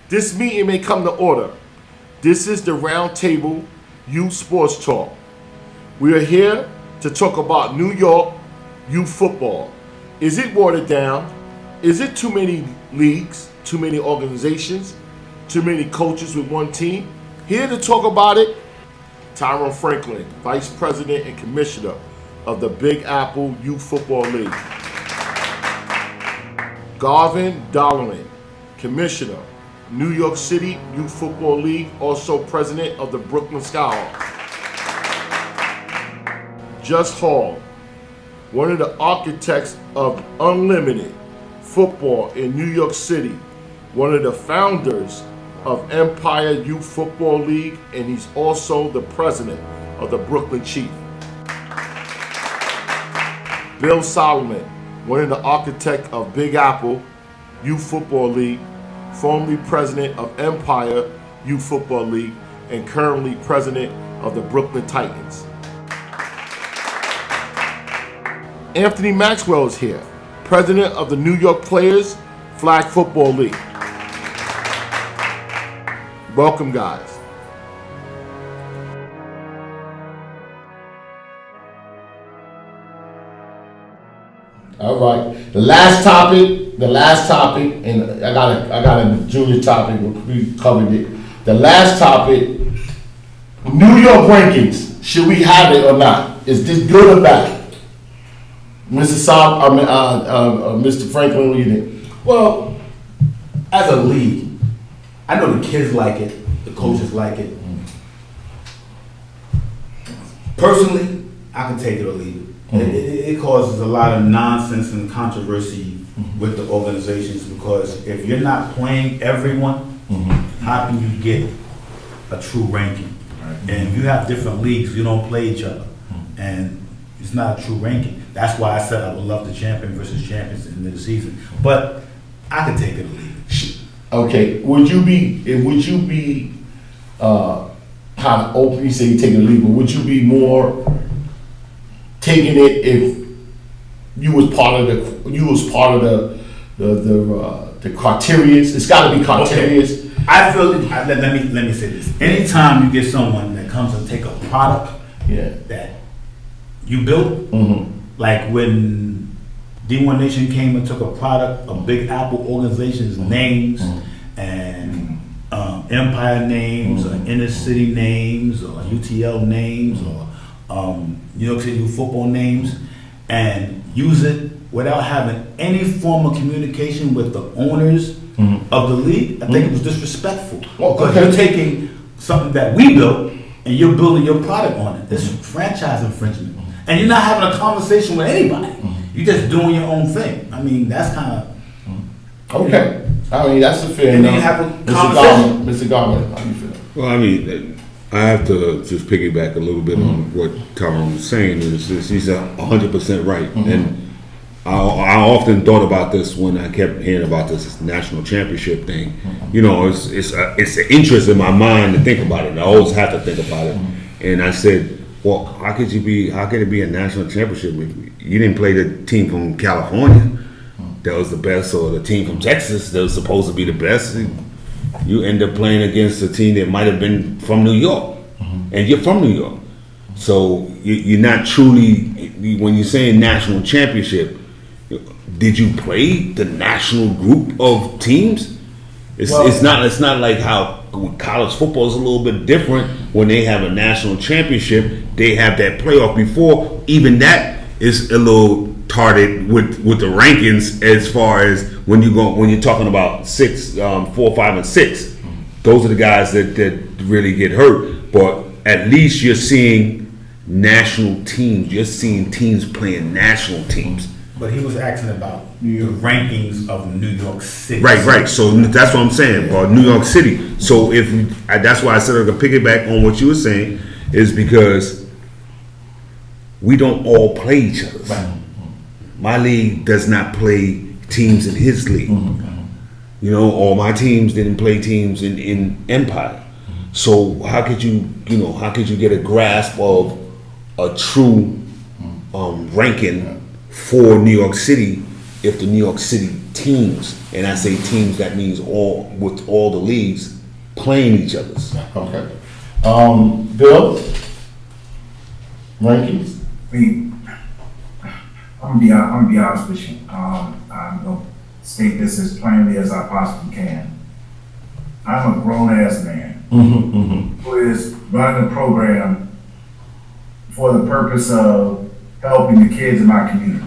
This meeting may come to order. This is the Round Table Youth Sports Talk. We are here to talk about New York youth football. Is it watered down? Is it too many leagues, too many organizations, too many coaches with one team? Here to talk about it, Tyrone Franklin, Vice President and Commissioner of the Big Apple Youth Football League. Garvin Dolleman, Commissioner, New York City Youth Football League, also President of the Brooklyn Skyhawks. Just Hall, one of the architects of Unlimited Football in New York City, one of the founders of Empire Youth Football League, and he's also the president of the Brooklyn Chief. Bill Solomon, one of the architects of Big Apple Youth Football League, formerly president of Empire Youth Football League, and currently president of the Brooklyn Titans. Anthony Maxwell is here, president of the New York Players Flag Football League. Welcome, guys. All right. The last topic, and I got a junior topic. We covered it. The last topic: New York rankings. Should we have it or not? Is this good or bad? Mr. Franklin, what do you think? Well, as a league, I know the kids like it, the coaches like it. Personally, I can take it or leave it. It causes a lot of nonsense and controversy with the organizations, because if you're not playing everyone, how can you get a true ranking? And if you have different leagues, you don't play each other, and it's not a true ranking. That's why I said I would love the champion versus champions in the season. But I can take it or leave it. Okay, would you be kind of open? You say you take it or leave it. Would you be more taking it if you was part of the criterias? It's got to be criterias. Okay. I feel. Let me say this. Anytime you get someone that comes and take a product that you built, like when D1 Nation came and took a product of Big Apple organization's names and Empire names or Inner City names or UTL names or New York City football names, and use it without having any form of communication with the owners of the league, I think it was disrespectful. Because you're taking something that we built and you're building your product on it. This franchise infringement. And you're not having a conversation with anybody. You're just doing your own thing. I mean, that's kind of... Okay. I mean, that's a fair enough. And then you have a conversation. Mr. Garvin, how do you feel? Well, I mean, I have to just piggyback a little bit on what Tyrone was saying. He's 100% right. And I often thought about this when I kept hearing about this national championship thing. You know, it's an interest in my mind to think about it. I always have to think about it. And I said, well, how could it be a national championship if you didn't play the team from California that was the best, or the team from Texas that was supposed to be the best? You end up playing against a team that might have been from New York, and you're from New York. So you're not truly, when you're saying national championship, did you play the national group of teams? It's not like how college football is a little bit different. When they have a national championship, they have that playoff before. Even that is a little tarded with the rankings, as far as when you're talking about 4, 5, and 6. Those are the guys that really get hurt. But at least you're seeing national teams. You're seeing teams playing national teams. But he was asking about the rankings of New York City. Right. So that's what I'm saying about New York City. So that's why I said I could piggyback on what you were saying, is because we don't all play each other. Right. My league does not play teams in his league. You know, all my teams didn't play teams in Empire. So how could you get a grasp of a true ranking for New York City if the New York City teams, and I say teams, that means all the leagues playing each other's. Okay. Bill, rankings. I'm gonna be honest with you. I'm gonna state this as plainly as I possibly can. I'm a grown-ass man who is running a program for the purpose of helping the kids in my community.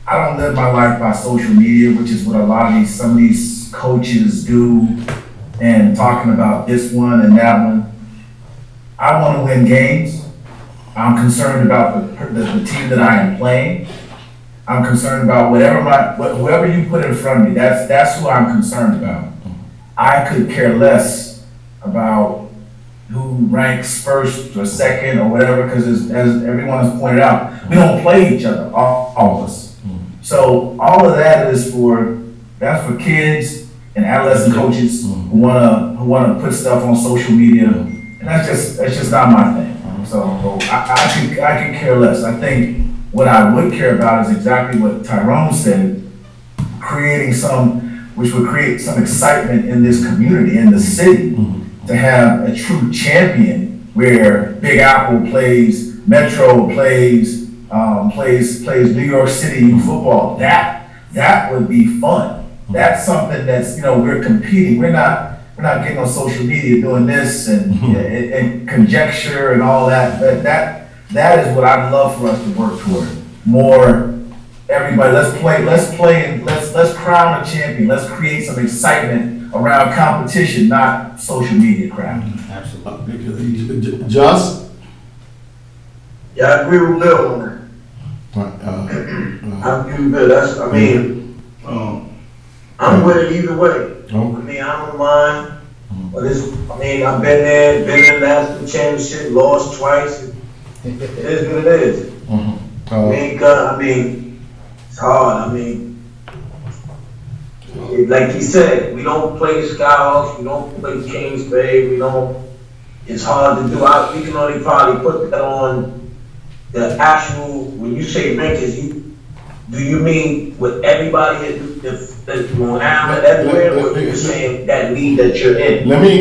I don't live my life by social media, which is what some of these coaches do, and talking about this one and that one. I want to win games. I'm concerned about the team that I am playing. I'm concerned about whoever you put in front of me. That's who I'm concerned about. I could care less about who ranks first or second or whatever, because as everyone has pointed out, we don't play each other, all of us. So all of that is for kids and adolescent coaches who wanna put stuff on social media, and that's just not my thing. So I can care less. I think what I would care about is exactly what Tyrone said, which would create some excitement in this community, in the city, to have a true champion where Big Apple plays, Metro plays New York City football. That would be fun. That's something that's, we're competing. We're not getting on social media doing this and conjecture and all that. That is what I'd love for us to work toward. More, everybody, let's play and let's crown a champion. Let's create some excitement around competition, not social media crap. Absolutely. Just? Yeah, I agree with Bill on that. I agree with Bill. I'm with it either way. I don't mind. But I've been there, been in the national championship, lost twice. It is what it is. It's hard. Like he said, we don't play the Skyhawks, we don't play Kings Bay, it's hard to do. We can only probably put that on the actual, when you say rankings, do you mean with everybody everywhere, or you're saying that league that you're in? Let me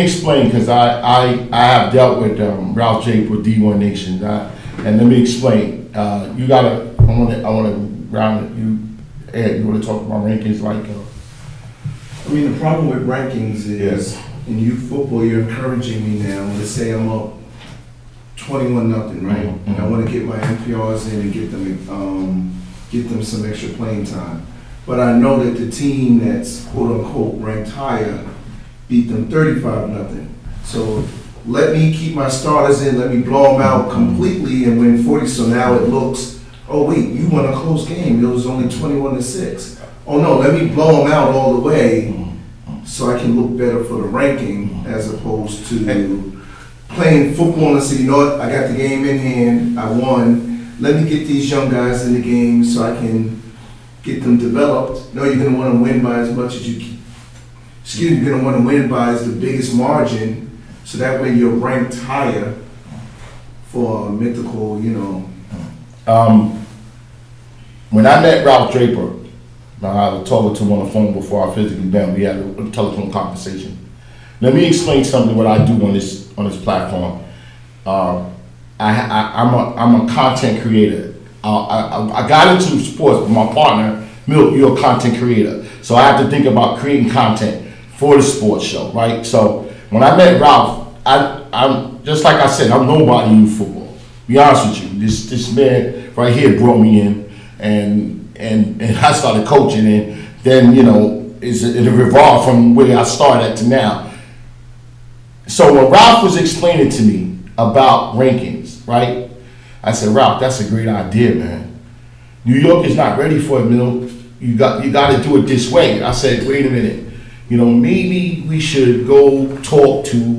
explain, because I have dealt with Ralph Jape with D1 Nation, and let me explain. I want to round it. Ed, you want to talk about rankings like? The problem with rankings is in youth football, you're encouraging me now. Let's say I'm up 21-0, right? And I want to get my NPRs in and get them some extra playing time. But I know that the team that's quote unquote ranked higher beat them 35-0. So let me keep my starters in, let me blow them out completely and win 40. So now it looks, oh wait, you won a close game. It was only 21-6. Oh no, let me blow them out all the way so I can look better for the ranking, as opposed to playing football and say, you know what, I got the game in hand, I won. Let me get these young guys in the game so I can get them developed. No, you're going to want to win by as much as you can. You're going to want to win by the biggest margin, so that way you're ranked higher for a mythical, When I met Ralph Draper, I was talking to him on the phone before I physically met him. We had a telephone conversation. Let me explain something what I do on this platform. I'm a content creator. I got into sports with my partner, Milt. You're a content creator, so I have to think about creating content for the sports show, right? So when I met Ralph, I'm just like I said, I'm nobody in football. Be honest with you, this man right here brought me in, and I started coaching, and then it revolved from where I started to now. So when Ralph was explaining to me about rankings, right? I said, Ralph, that's a great idea, man. New York is not ready for it, Milt. You got to do it this way. I said, wait a minute. Maybe we should go talk to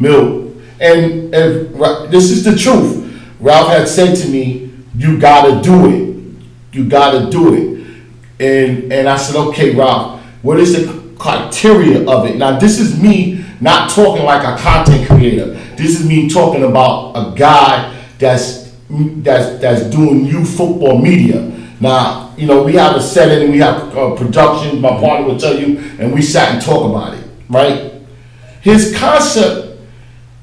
Milt. And this is the truth. Ralph had said to me, you got to do it. You got to do it. And I said, okay, Ralph, what is the criteria of it? Now, this is me not talking like a content creator. This is me talking about a guy that's that's doing youth football media. Now, you know, we have a setting, we have production, my partner will tell you, and we sat and talk about it, right? His concept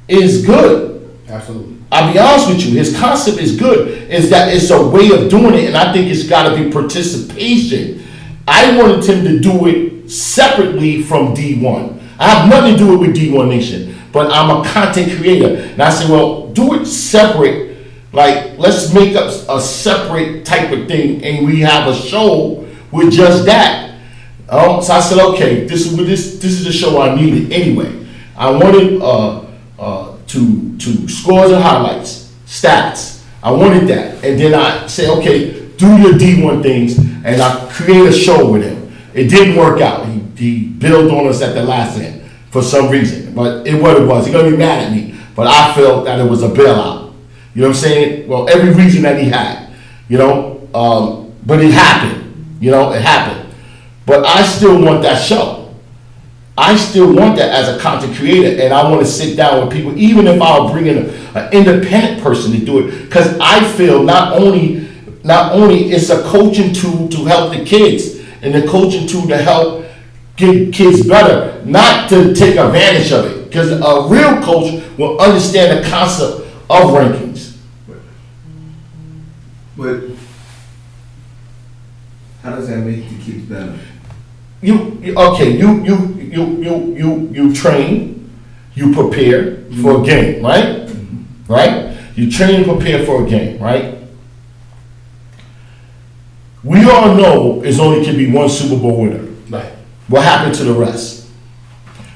is good. Absolutely. I'll be honest with you, his concept is good. Is that it's a way of doing it, and I think it's got to be participation. I wanted him to do it separately from D1. I have nothing to do with D1 Nation, but I'm a content creator. And I said, well, do it separate. Like, let's make up a separate type of thing, and we have a show with just that. So I said, okay, this is the show I needed anyway. I wanted to scores and highlights, stats. I wanted that, and then I said, okay, do your D1 things, and I create a show with him. It didn't work out. He built on us at the last end for some reason, but it what it was. He's gonna be mad at me, but I felt that it was a bailout. You know what I'm saying? Well, every reason that he had, you know, but it happened. You know, it happened. But I still want that show. I still want that as a content creator, and I want to sit down with people, even if I'll bring in an independent person to do it, because I feel not only it's a coaching tool to help the kids, and a coaching tool to help get kids better, not to take advantage of it, because a real coach will understand the concept of rankings. But how does that make the kids better? You train, you prepare for a game, right? Right? You train and prepare for a game, right? We all know there's only can be one Super Bowl winner. Right. What happened to the rest?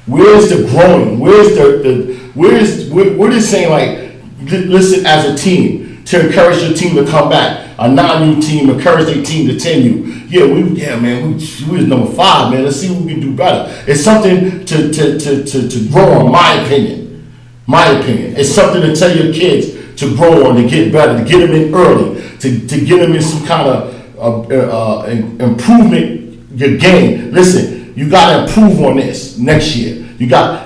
Where's the growing? We're just saying, like, listen, as a team, to encourage your team to come back. A non-new team, encourage their team to 10 you. We was number 5, man. Let's see what we can do better. It's something to grow on, my opinion. It's something to tell your kids to grow on, to get better, to get them in early, to get them in some kind of improvement, your game. Listen, you got to improve on this next year.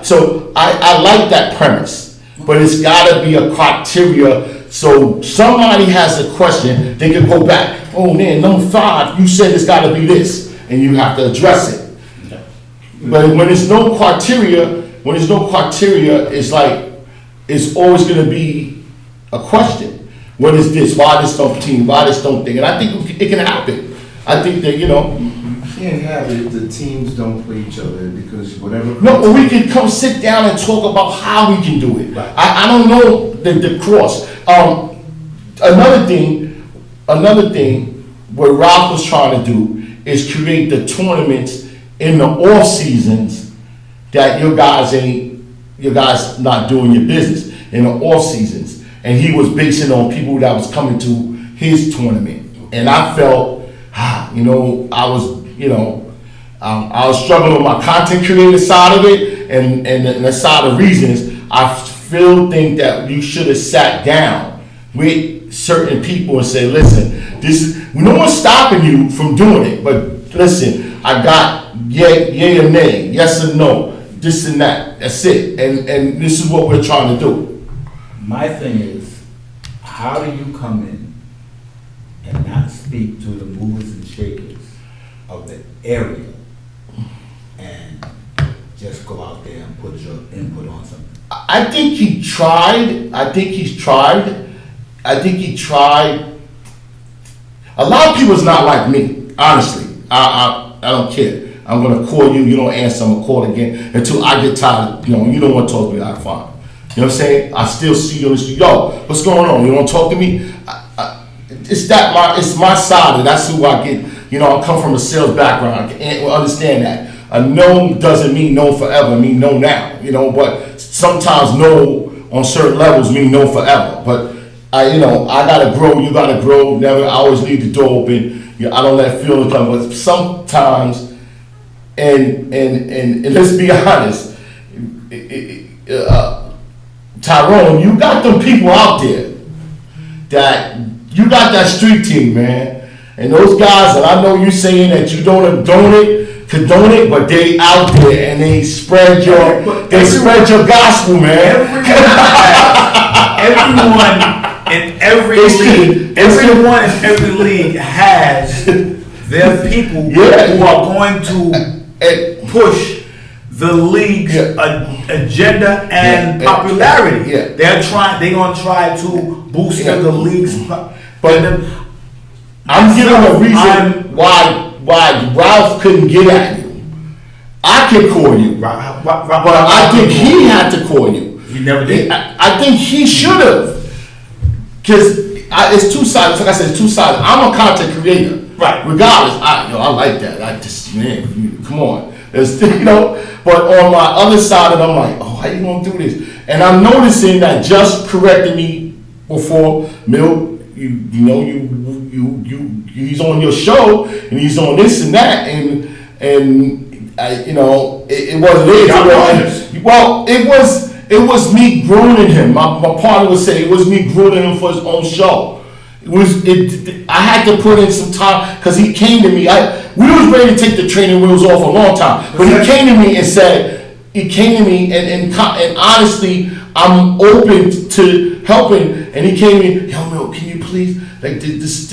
So I like that premise, but it's got to be a criteria. So somebody has a question, they can go back. Oh man, number 5, you said it's got to be this, and you have to address it. But when there's no criteria, it's like it's always going to be a question. What is this? Why this don't team? Why this don't thing? And I think it can happen. I think that, you know. You can't have it if the teams don't play each other, because whatever. No, but we can come sit down and talk about how we can do it. Right. I don't know the cross. Another thing, what Ralph was trying to do is create the tournaments in the off seasons that you guys not doing your business in the off seasons, and he was basing on people that was coming to his tournament, and I felt, I was struggling with my content creator side of it, and the side of reasons. I still think that you should have sat down with certain people and say, listen, no one's stopping you from doing it, but listen, I got yay or nay, yes or no, this and that, that's it, and this is what we're trying to do. My thing is, how do you come in and not speak to the movers and shakers of the area and just go out there and put your input on something? I think he tried. A lot of people's not like me, honestly. I don't care. I'm gonna call you, you don't answer, I'm gonna call again until I get tired. You don't want to talk to me, I'm fine. You know what I'm saying? I still see you on the street. Yo, what's going on? You don't talk to me? It's my side, and that's who I get. I come from a sales background. I can understand that. A no doesn't mean no forever, mean no now. But sometimes no on certain levels mean no forever. But I gotta grow. You gotta grow. Never. I always leave the door open. I don't let feelings come. But sometimes, and let's be honest, Tyrone, you got them people out there that you got that street team, man. And those guys, and I know you saying that you don't condone it, but they out there and they spread your gospel, man. in every It's league, true. everyone in every league has their people Yeah. who are going to push the league's agenda and Yeah. popularity. Yeah. They're gonna try to boost Yeah. the league's. But I'm giving a reason why Ralph couldn't get at you. I could call you, but I think he had to call you. He never did. I think he should have, because it's two sides. Like I said, it's two sides. I'm a content creator, Right. Regardless, I like that. I just, man, come on. It's, but on my other side, and I'm like, oh, how you gonna do this? And I'm noticing that just corrected me before, Mill. He's on your show and he's on this and that, and it wasn't it. Well, it was me grooming him. My partner would say it was me grooming him for his own show. I had to put in some time because he came to me. We was ready to take the training wheels off a long time, but he came to me and said, and honestly, I'm open to helping. And he came to me, yo, Mil, can you please like this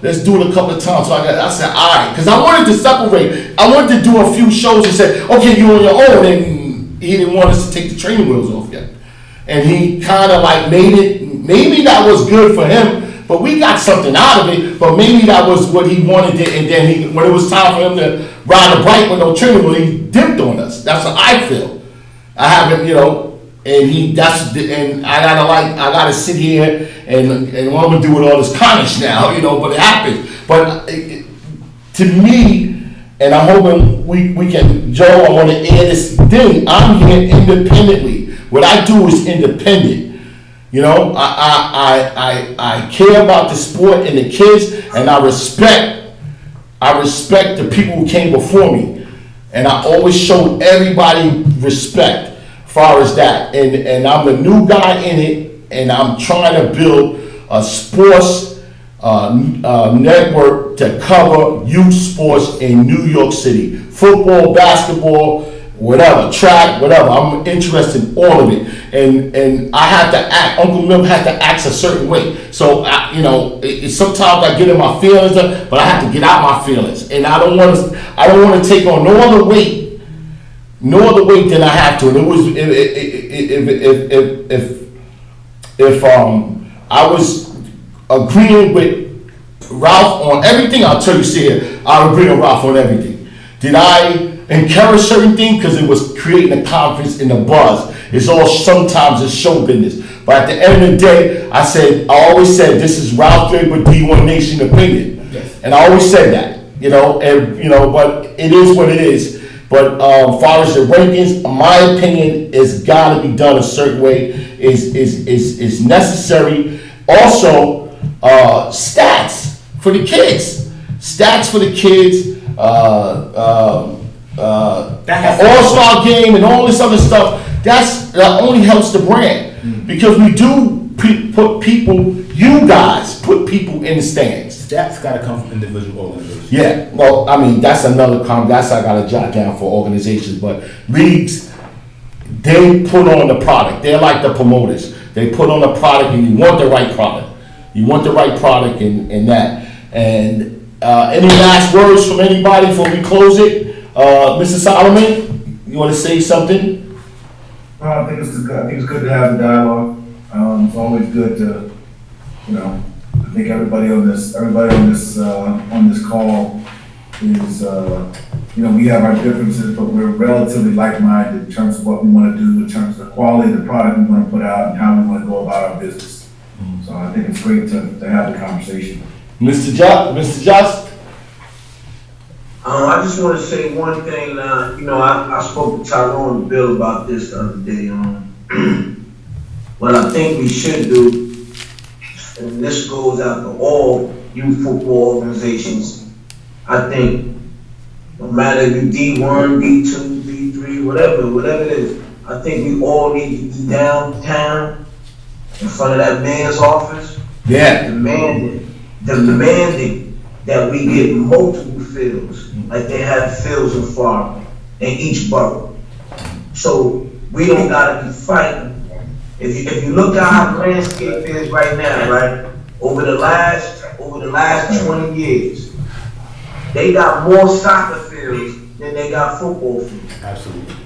let's do it a couple of times. So I said, all right, because I wanted to separate. I wanted to do a few shows and say, okay, you on your own, and he didn't want us to take the training wheels off yet. And he kind of like made it. Maybe that was good for him. But we got something out of it, but maybe that was what he wanted to, and then when it was time for him to ride a bike with no training wheel, he dipped on us. That's what I feel. I haven't, and I gotta sit here and what I'm gonna do with all this carnage now, but it happens. But to me, and I'm hoping we can, Joe, I want to air this thing. I'm here independently. What I do is independent. I care about the sport and the kids, and I respect the people who came before me, and I always showed everybody respect as far as that. And I'm the new guy in it, and I'm trying to build a sports network to cover youth sports in New York City, football, basketball, whatever, track, whatever. I'm interested in all of it, and I have to act. Uncle Mil had to act a certain way. So sometimes I get in my feelings, but I have to get out my feelings, and I don't want to take on no other weight than I have to. And it was if I was agreeing with Ralph on everything, I'll tell you, see, I agree with Ralph on everything. Did I encourage certain things? Because it was creating a conference in the buzz. Sometimes it's show business. But at the end of the day, I always said, this is Ralph Draper D1 Nation opinion. Yes. And I always said that, but it is what it is. But as far as the rankings, my opinion is got to be done a certain way, is necessary. Also, stats for the kids. All-Star game and all this other stuff, that only helps the brand, because we do put people in the stands. That's got to come from individual organizations. Yeah, well, I mean, that's another that's I got to jot down for organizations, but leagues, they put on the product. They're like the promoters. They put on the product, and you want the right product. You want the right product in that. And any last words from anybody before we close it? Mr. Solomon, you want to say something? I think it's good to have the dialogue. It's always good to, I think everybody on this call is, we have our differences, but we're relatively like-minded in terms of what we want to do, in terms of the quality of the product we want to put out, and how we want to go about our business. So I think it's great to have the conversation. Mr. Just? I just want to say one thing. I spoke to Tyrone and Bill about this the other day. What I think we should do, and this goes out to all youth football organizations, I think no matter if you D1, D2, D3, whatever it is, I think we all need to be downtown in front of that mayor's office. Yeah. Demanding that we get multiple fields, like they have fields in Florida, in each borough. So we don't gotta be fighting If you look at how the landscape is right now, right, over the last 20 years, they got more soccer fields than they got football fields. Absolutely.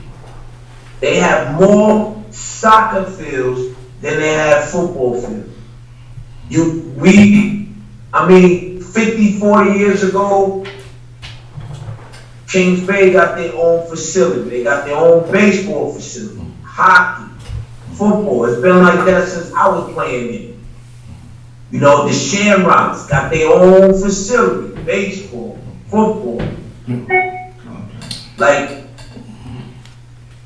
They have more soccer fields than they have football fields. 50, 40 years ago, Kings Bay got their own facility. They got their own baseball facility, hockey, football. It's been like that since I was playing it. You know, the Shamrocks got their own facility, baseball, football. Like,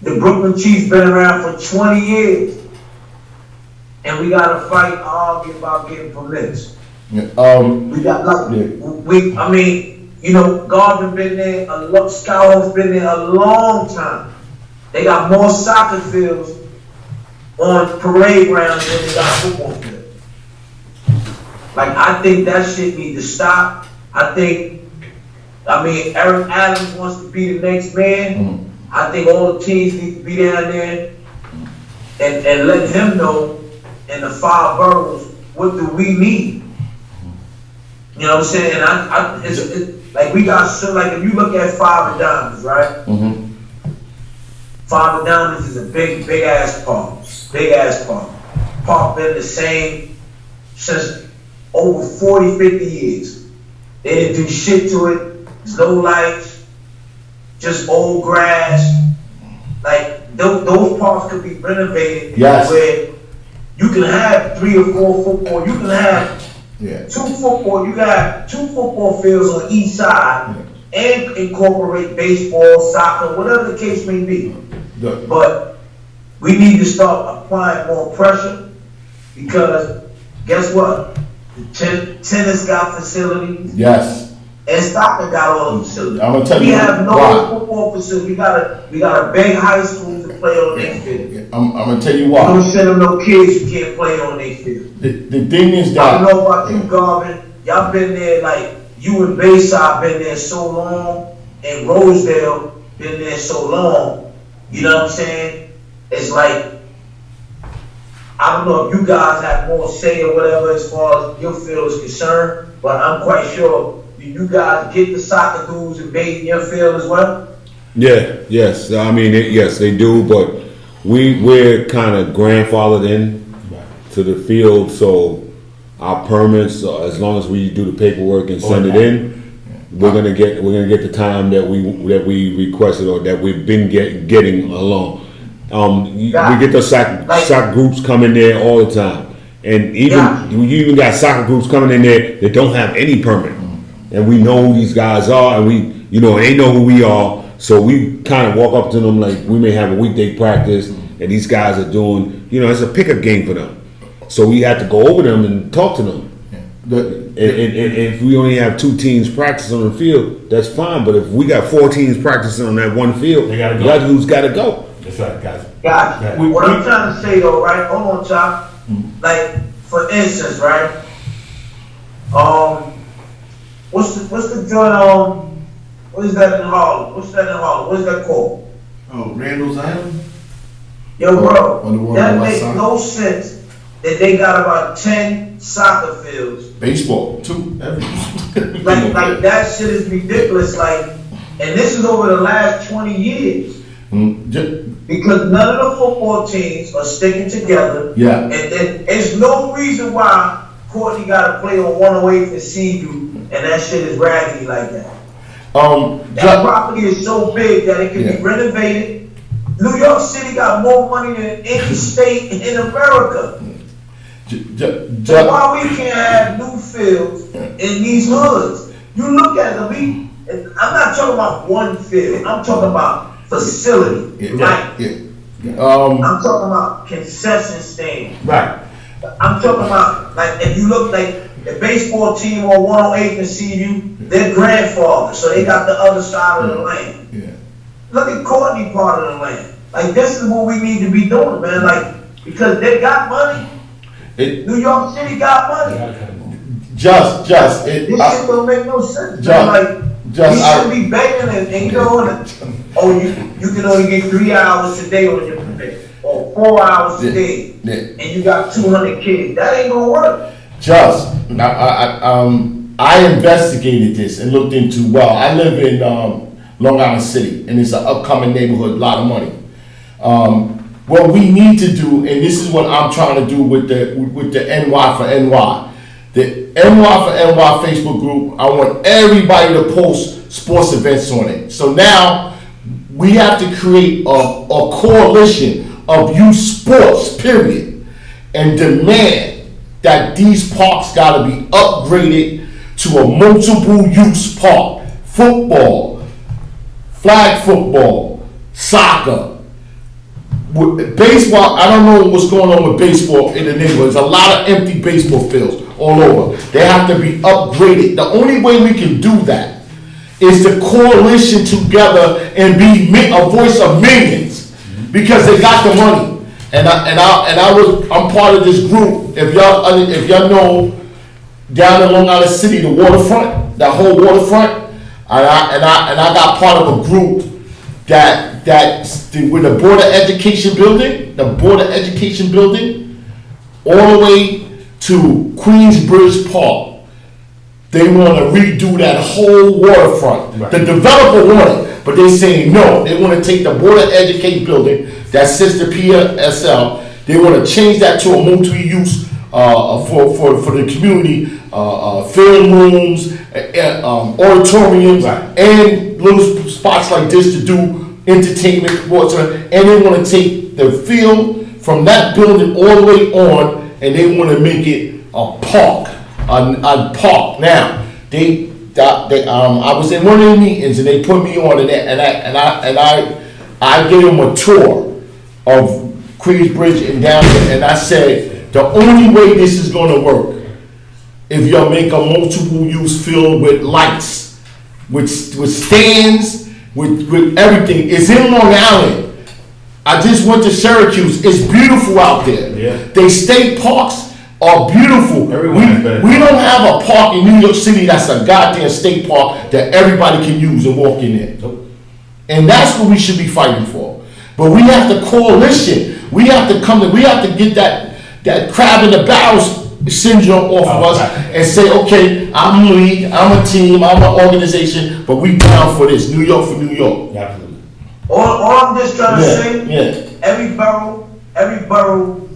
the Brooklyn Chiefs been around for 20 years. And we gotta fight and argue about getting permits. We got Garvin been there, Skyhoff's been there a long time. They got more soccer fields on parade grounds than they got football fields. Like, I think that shit need to stop. Eric Adams wants to be the next man. I think all the teams need to be down there and let him know in the 5 boroughs, what do we need? You know what I'm saying? And it's like we got so like if you look at Five and Diamonds, right? Five and Diamonds is a big ass park. Park been the same since over 40, 50 years. They didn't do shit to it. There's no lights, just old grass. Like those parks could be renovated where you can have 3 or 4 football. You can have 2 football. You got 2 football fields on each side, and incorporate baseball, soccer, whatever the case may be. But we need to start applying more pressure because guess what? The tennis got facilities. Yes. And Stockton got all the facilities. I'm gonna tell we you have no why. football facility. We got a big high school to play on their field. I'm gonna tell you Don't why. send them no kids who can't play on their field. The thing is I that don't know about you, Garvin. Y'all been there like you and Bayside been there so long, and Rosedale been there so long. You know what I'm saying? It's like I don't know if you guys have more say or whatever as far as your field is concerned, but I'm quite sure. Do you guys get the soccer dudes and bathe in your field as well? Yes. I mean, yes, they do, but we're kind of grandfathered in to the field, so our permits, as long as we do the paperwork and send it in, we're gonna get the time that we requested or that we've been getting along. We get the soccer groups coming there all the time, and you even got soccer groups coming in there that don't have any permit. And we know who these guys are, and they know who we are. So we kind of walk up to them like we may have a weekday practice, and these guys are doing, it's a pickup game for them. So we have to go over them and talk to them. And if we only have 2 teams practicing on the field, that's fine. But if we got 4 teams practicing on that one field, They gotta go. the other dudes got to go. That's right, guys. Gotcha. What I'm trying to say though, right? Hold on, Chop. Like, for instance, right? What's the joint? What is that in Harlem? What is that called? Oh, Randall's Island? Yo, bro, on the one that on the makes west no sense that they got about 10 soccer fields. baseball too. Everything. Like that shit is ridiculous. Like, and this is over the last 20 years. Because none of the football teams are sticking together. Yeah. And there's no reason why Courtney got to play on 108th and Seaview, and that shit is raggedy like that. That property is so big that it can be renovated. New York City got more money than any state in America. So why we can't have new fields in these hoods? You look at them, I'm not talking about one field. I'm talking about facility. I'm talking about concession stand. Right. I'm talking about, like, if you look like the baseball team on 108th and CU, they're grandfathers, so they got the other side of the land. Yeah. Look at Courtney part of the land. Like, this is what we need to be doing, man. Like, because they got money. New York City got money. This This shit don't make no sense. Man. Like, we should be begging and you can only get 3 hours a day on your permit. Or 4 hours a Yeah, day, yeah. and you got 200 kids. That ain't gonna work. Just, I investigated this and looked into, well, I live in Long Island City, and it's an upcoming neighborhood, a lot of money. What we need to do, and this is what I'm trying to do with the NY for NY. The NY for NY Facebook group, I want everybody to post sports events on it. So now, we have to create a coalition of youth sports, period, and demand that these parks gotta be upgraded to a multiple use park. Football, flag football, soccer, with baseball. I don't know what's going on with baseball in the neighborhood. There's a lot of empty baseball fields all over. They have to be upgraded. The only way we can do that is the coalition together and be a voice of millions, because they got the money. I'm part of this group. If y'all know, down in Long Island City, the waterfront, that whole waterfront, and I got part of a group that with the Board of Education building, all the way to Queensbridge Park. They want to redo that whole waterfront. Right. The developer want it, but they saying no. They want to take the Board of Education building that sits the PSL. They want to change that to a multi-use for the community, film rooms, auditoriums, right, and little spots like this to do entertainment, sports, and they want to take the field from that building all the way on, and they want to make it a park. A park. Now, I was in one of the meetings and they put me on it, and I gave them a tour of Queensbridge and down there, and I said the only way this is going to work if y'all make a multiple use field with lights, with stands, with everything. It's in Long Island. I just went to Syracuse. It's beautiful out there. Yeah. They state parks are beautiful. We don't have a park in New York City that's a goddamn state park that everybody can use and walk in there. Nope. And that's what we should be fighting for. But we have to coalition. We have to get that crab in the barrel syndrome off of us and say, okay, I'm a league, I'm a team, I'm an organization, but we down for this. New York for New York. Absolutely. All I'm just trying to say, every borough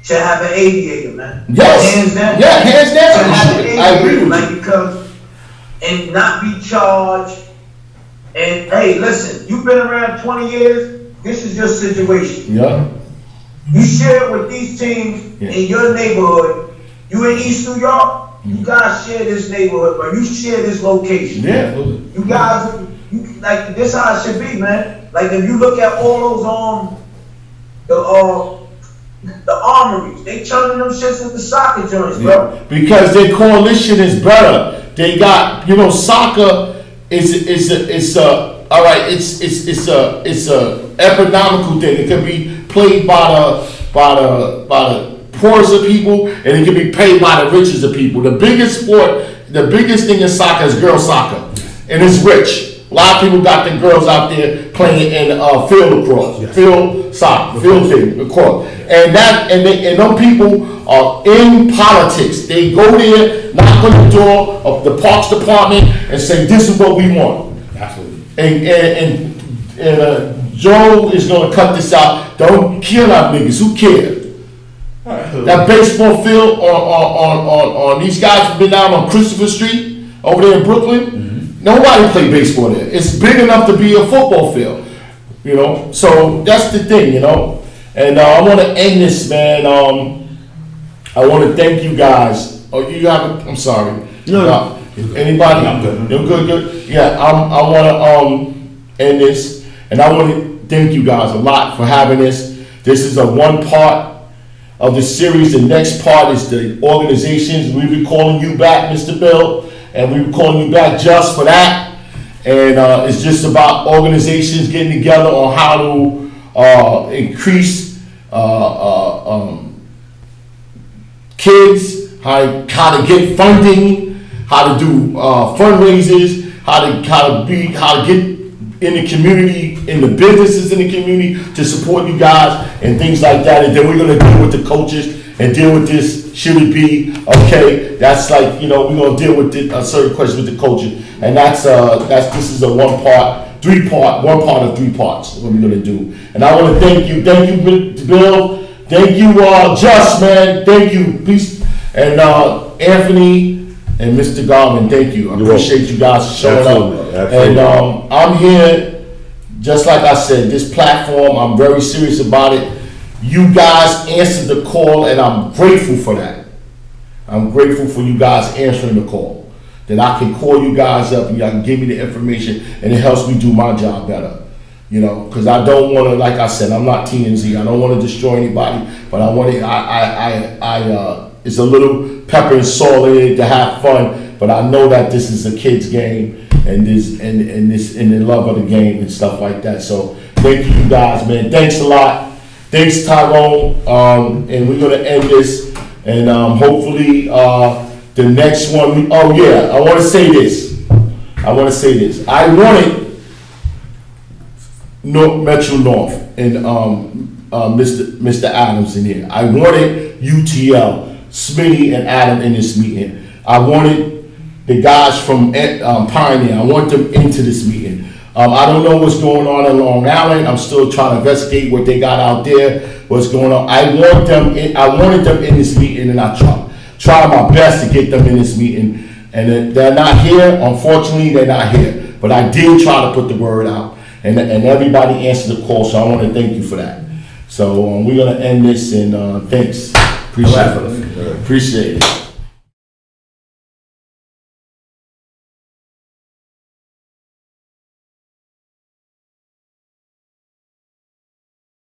should have an aviator, man. Yes. Hands down. Yeah, hands down. Should have an I agree with like you. Because, and not be charged. And hey, listen, you've been around 20 years. This is your situation. Yeah. You share it with these teams in your neighborhood. You in East New York. You guys share this neighborhood, or you share this location. Yeah. You guys, like this, how it should be, man. Like if you look at all those the armories, they turning them shits into soccer joints, bro. Because their coalition is better. They got, soccer is all right. It's a economical thing. It can be played by the poorest of people, and it can be paid by the richest of people. The biggest thing in soccer is girl soccer, and it's rich. A lot of people got their girls out there playing in field lacrosse, field soccer, field thing, lacrosse. And those people are in politics. They go there, knock on the door of the Parks Department and say, this is what we want. Absolutely. And Joe is going to cut this out. Don't kill our niggas. Who cares? That baseball field on these guys have been out on Christopher Street over there in Brooklyn. Mm-hmm. Nobody play baseball there. It's big enough to be a football field, So that's the thing, And I want to end this, man. I want to thank you guys. Oh, I'm sorry. No. Anybody? I'm good. You're good. Yeah. I want to end this, and I want to thank you guys a lot for having this. This is a one part of the series. The next part is the organizations. We'll be calling you back, Mr. Bill. And we were calling you back just for that. And it's just about organizations getting together on how to increase kids, how to get funding, how to do fundraisers, how to get in the community, in the businesses in the community to support you guys and things like that. And then we're gonna deal with the coaches and deal with this, should it be, okay, that's like, we're gonna deal with a certain question with the coaches. And this is a one part of 3 parts, what we're gonna do. And I wanna thank you, Bill, thank you, Just, man, thank you, peace, and Anthony, and Mr. Garman, thank you. I appreciate you guys showing up. Absolutely. And I'm here, just like I said, this platform, I'm very serious about it. You guys answered the call, and I'm grateful for that. I'm grateful for you guys answering the call. That I can call you guys up and y'all can give me the information, and it helps me do my job better. Because I don't want to, like I said, I'm not TMZ. I don't want to destroy anybody, but I want to. It's a little pepper and salt in it to have fun, but I know that this is a kid's game and the love of the game and stuff like that. So thank you guys, man. Thanks a lot. Thanks, Tyrone. And we're gonna end this, and hopefully the next one. I want to say this. I wanted Metro North and Mr. Adams in here. I wanted UTL. Smitty and Adam in this meeting. I wanted the guys from Pioneer. I want them into this meeting. I don't know what's going on in Long Island. I'm still trying to investigate what they got out there, what's going on. I wanted them in this meeting, and I tried my best to get them in this meeting. And they're not here. Unfortunately, they're not here. But I did try to put the word out, and everybody answered the call. So I want to thank you for that. So we're gonna end this, and thanks. Appreciate it.